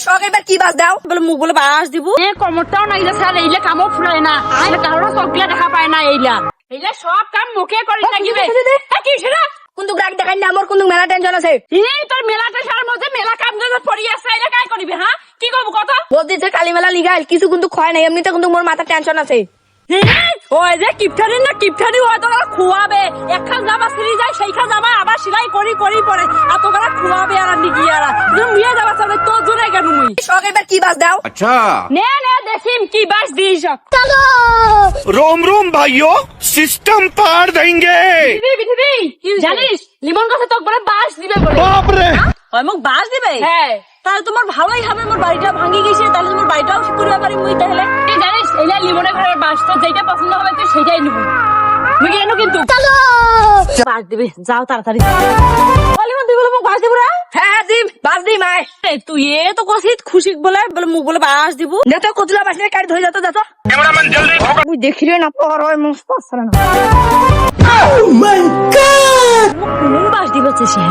শখ এবার কি বাস দাও বলে মুখ বলে বাস দিব কমরটাও নাই স্যার এইলে কামও ফুরায় না কারোর চোখগুলা দেখা পায় না এইলা সব কাম মুখে করে থাকিবে কি সেটা কিন্তু গ্রাহক দেখাই না আমার কিন্তু মেলা টেনশন আছে তোর মেলাটা সার মধ্যে মেলা কাম যেন পড়ি আছে এইলা কাই করবি হ্যাঁ কি করবো কত বলতেছে কালী মেলা লিগাইল কিছু কিন্তু খয় নাই এমনিতে কিন্তু মোর মাথা টেনশন আছে ওই যে কিপটারি না কিপটারি হয় তোরা খুয়াবে একখান জামা সিরি যায় সেইখান জামা আবার সেলাই করি করি পরে আর তোরা খুয়াবে আর নিকি আর মিয়া যাবা চাবে তোর জন্য কেন মুই শখ এবার কি বাস দাও अच्छा নে দেখিম কি বাস দিস চলো रोम रोम भाइयों सिस्टम पार देंगे পৃথিবী জানিস লিমন কথা তোকে বলে বাস দিবে বলে बाप रे ওই মুখ বাস দিবে হ্যাঁ তাহলে তোমার ভালোই হবে মোর বাড়িটা ভাঙি গেছে তাহলে তোমার বাড়িটাও করবে পারি মুই তাহলে তুই জানিস এইলা লিমনের ঘরের বাস তো যেটা পছন্দ হবে তুই সেটাই নিবি তুই কেন কিন্তু চলো বাস দিবে যাও তাড়াতাড়ি লিমন তুই বলে মুখ বাস দিব না হ্যাঁ দিম বাস দিম আয় তুই তো কছিস খুশি বলে বলে মুখ বলে বাস দিব দে তো কচুলা বাস নিয়ে কাটি ধরে যেত যেত कैमरामैन जल्दी মুই দেখিলে না পর ওই মুখ পাস না কোন বাস দিবে সে